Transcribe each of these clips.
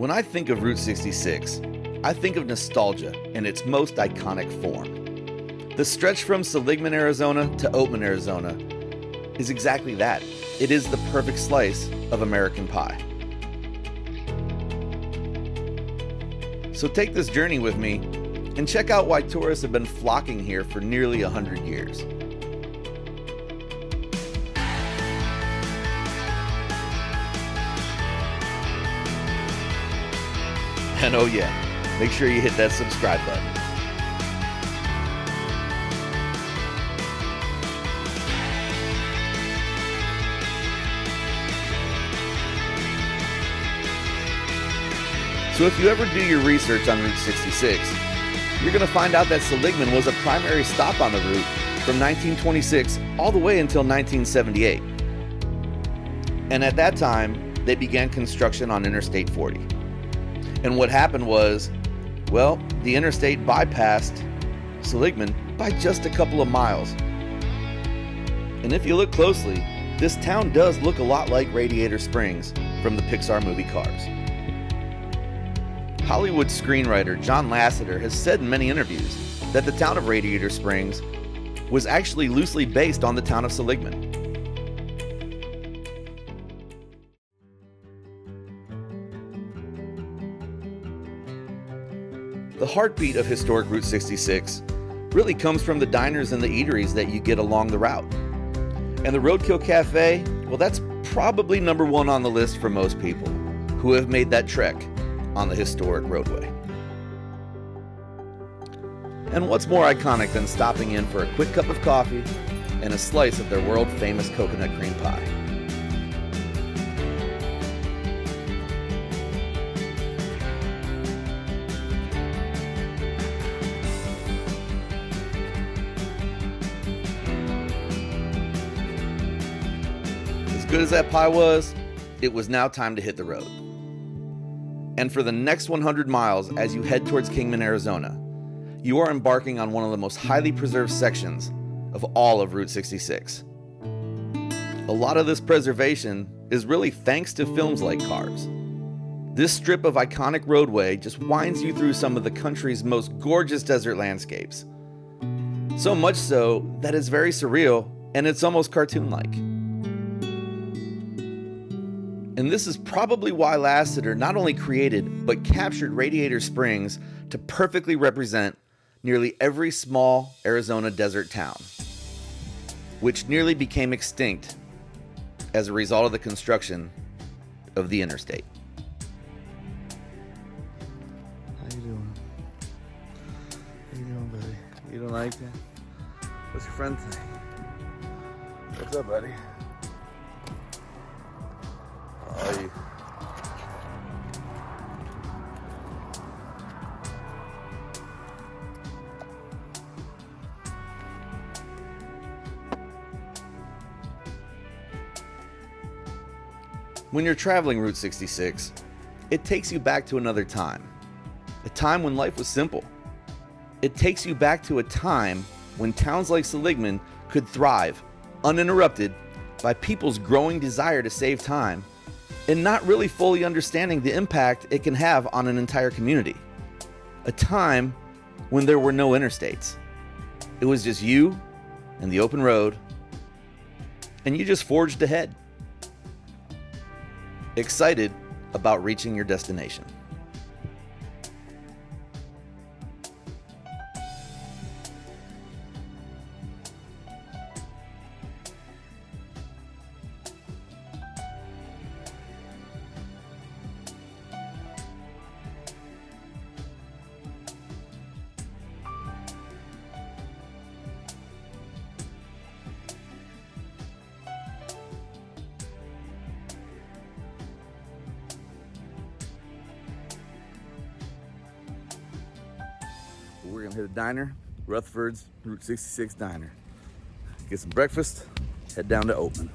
When I think of Route 66, I think of nostalgia in its most iconic form. The stretch from Seligman, Arizona to Oatman, Arizona is exactly that. It is the perfect slice of American pie. So take this journey with me and check out why tourists have been flocking here for nearly 100 years. And oh yeah, make sure you hit that subscribe button. So if you ever do your research on Route 66, you're going to find out that Seligman was a primary stop on the route from 1926 all the way until 1978. And at that time, they began construction on Interstate 40. And what happened was, well, the interstate bypassed Seligman by just a couple of miles. And if you look closely, this town does look a lot like Radiator Springs from the Pixar movie Cars. Hollywood screenwriter John Lasseter has said in many interviews that the town of Radiator Springs was actually loosely based on the town of Seligman. The heartbeat of historic Route 66 really comes from the diners and the eateries that you get along the route. And the Roadkill Cafe, well, that's probably number one on the list for most people who have made that trek on the historic roadway. And what's more iconic than stopping in for a quick cup of coffee and a slice of their world-famous coconut cream pie? As good as that pie was, it was now time to hit the road. And for the next 100 miles as you head towards Kingman, Arizona, you are embarking on one of the most highly preserved sections of all of Route 66. A lot of this preservation is really thanks to films like Cars. This strip of iconic roadway just winds you through some of the country's most gorgeous desert landscapes. So much so that it's very surreal and it's almost cartoon-like. And this is probably why Lasseter not only created, but captured Radiator Springs to perfectly represent nearly every small Arizona desert town, which nearly became extinct as a result of the construction of the interstate. How you doing? How you doing, buddy? You don't like that? What's your friend think? What's up, buddy? How are you? When you're traveling Route 66, it takes you back to another time. A time when life was simple. It takes you back to a time when towns like Seligman could thrive, uninterrupted by people's growing desire to save time and not really fully understanding the impact it can have on an entire community. A time when there were no interstates. It was just you and the open road, and you just forged ahead, excited about reaching your destination. We're gonna hit a diner, Rutherford's Route 66 Diner. Get some breakfast, head down to Oatman.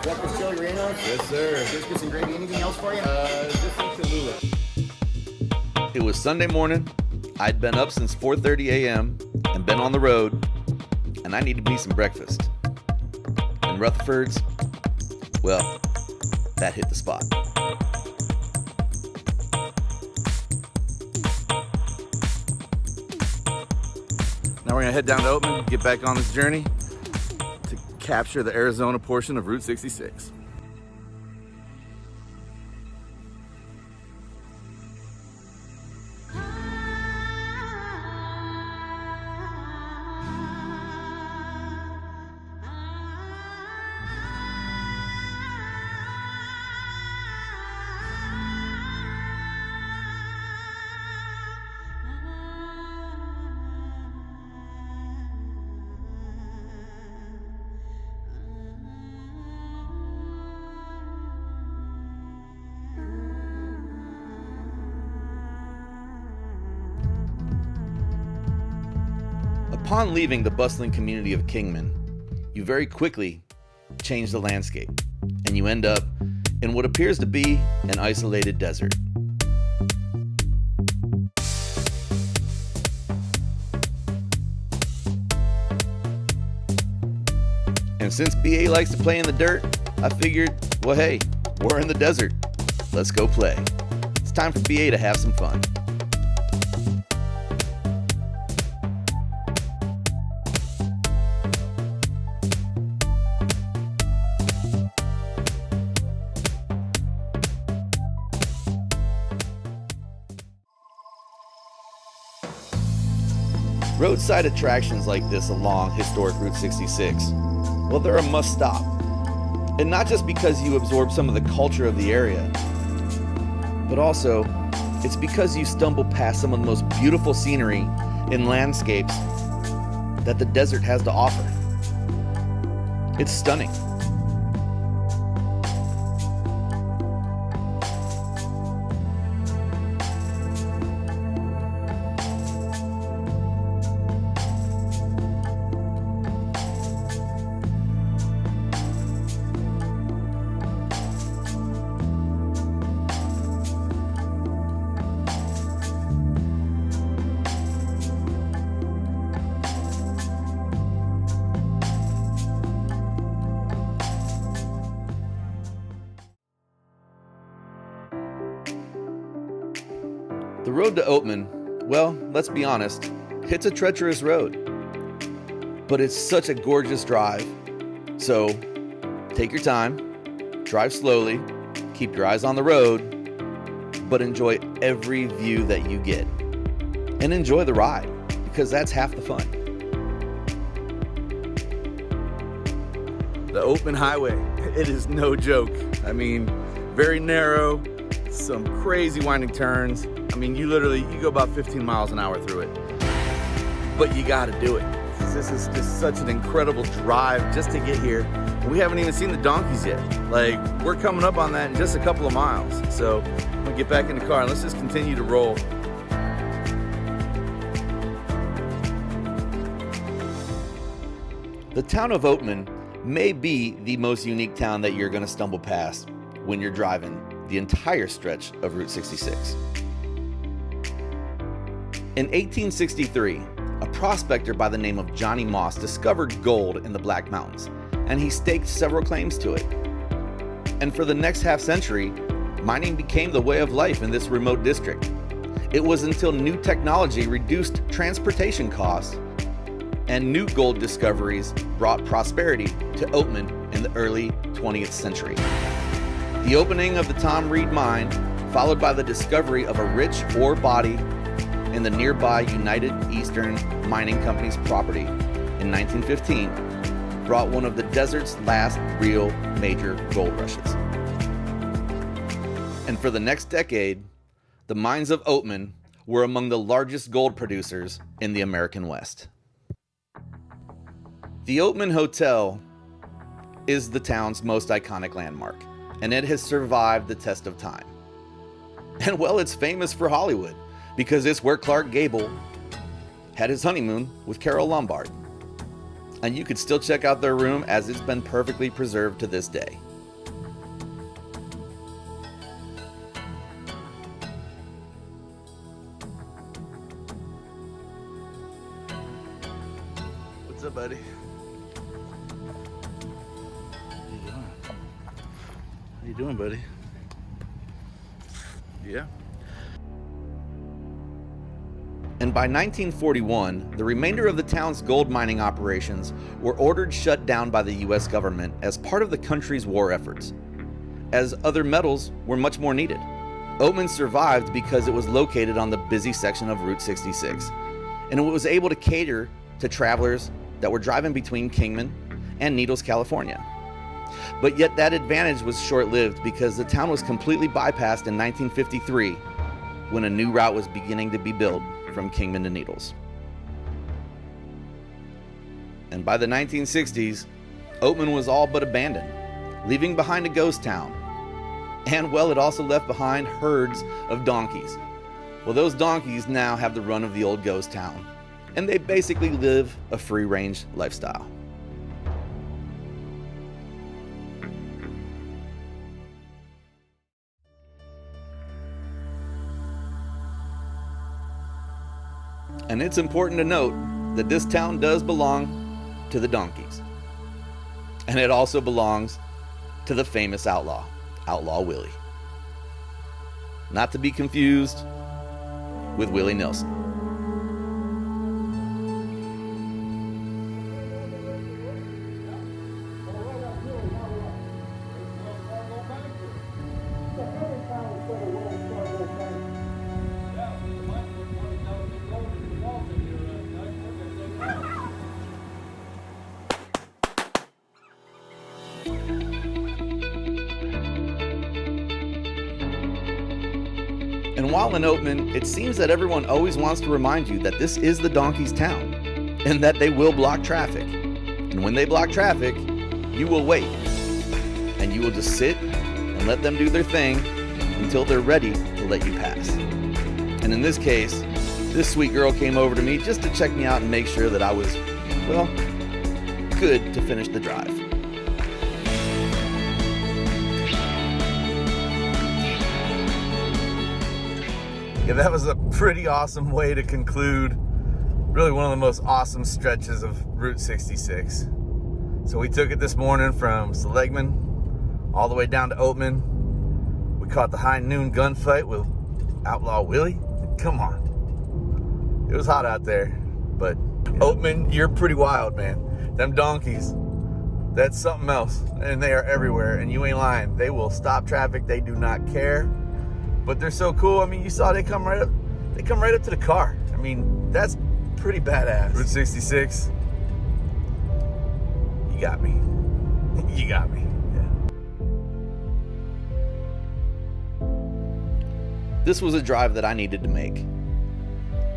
Breakfast chili Reno's? Yes, sir. Biscuits and gravy. Anything else for you? Just some Cholula. It was Sunday morning. I'd been up since 4:30 a.m. and been on the road, and I needed me some breakfast. And Rutherford's, well, that hit the spot. Now we're gonna head down to Oatman, get back on this journey to capture the Arizona portion of Route 66. Upon leaving the bustling community of Kingman, you very quickly change the landscape, and you end up in what appears to be an isolated desert. And since BA likes to play in the dirt, I figured, well, hey, we're in the desert. Let's go play. It's time for BA to have some fun. Roadside attractions like this along historic Route 66, well, they're a must stop. And not just because you absorb some of the culture of the area, but also it's because you stumble past some of the most beautiful scenery and landscapes that the desert has to offer. It's stunning. The road to Oatman, well, let's be honest, it's a treacherous road. But it's such a gorgeous drive. So take your time, drive slowly, keep your eyes on the road, but enjoy every view that you get. And enjoy the ride, because that's half the fun. The Oatman Highway, it is no joke. I mean, very narrow, some crazy winding turns. I mean, you go about 15 miles an hour through it, but you gotta do it. This is just such an incredible drive just to get here. We haven't even seen the donkeys yet. Like, we're coming up on that in just a couple of miles. So I'm gonna get back in the car and let's just continue to roll. The town of Oatman may be the most unique town that you're gonna stumble past when you're driving the entire stretch of Route 66. In 1863, a prospector by the name of Johnny Moss discovered gold in the Black Mountains, and he staked several claims to it. And for the next half century, mining became the way of life in this remote district. It was until new technology reduced transportation costs and new gold discoveries brought prosperity to Oatman in the early 20th century. The opening of the Tom Reed mine, followed by the discovery of a rich ore body in the nearby United Eastern Mining Company's property in 1915, brought one of the desert's last real major gold rushes. And for the next decade, the mines of Oatman were among the largest gold producers in the American West. The Oatman Hotel is the town's most iconic landmark, and it has survived the test of time. And well, it's famous for Hollywood, because it's where Clark Gable had his honeymoon with Carole Lombard. And you could still check out their room as it's been perfectly preserved to this day. you doing, buddy? Yeah. And by 1941, the remainder of the town's gold mining operations were ordered shut down by the US government as part of the country's war efforts, as other metals were much more needed. Oatman survived because it was located on the busy section of Route 66, and it was able to cater to travelers that were driving between Kingman and Needles, California. But yet that advantage was short-lived because the town was completely bypassed in 1953 when a new route was beginning to be built from Kingman to Needles. And by the 1960s, Oatman was all but abandoned, leaving behind a ghost town. And well, it also left behind herds of donkeys. Well, those donkeys now have the run of the old ghost town, and they basically live a free-range lifestyle. And it's important to note that this town does belong to the donkeys. And it also belongs to the famous outlaw, Outlaw Willie. Not to be confused with Willie Nelson. And while in Oatman, it seems that everyone always wants to remind you that this is the donkey's town, and that they will block traffic. And when they block traffic, you will wait. And you will just sit and let them do their thing until they're ready to let you pass. And in this case, this sweet girl came over to me just to check me out and make sure that I was, well, good to finish the drive. Yeah, that was a pretty awesome way to conclude really one of the most awesome stretches of Route 66. So we took it this morning from Seligman all the way down to Oatman. We caught the high noon gunfight with Outlaw Willie. Come on. It was hot out there, but Oatman, you're pretty wild, man. Them donkeys, that's something else, and they are everywhere, and you ain't lying. They will stop traffic. They do not care. But they're so cool. I mean, you saw they come right up to the car. I mean, that's pretty badass. Route 66. You got me. You got me. Yeah. This was a drive that I needed to make.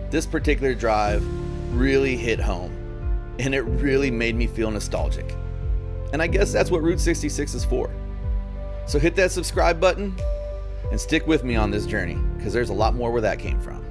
This particular drive really hit home, and it really made me feel nostalgic. And I guess that's what Route 66 is for. So hit that subscribe button and stick with me on this journey, because there's a lot more where that came from.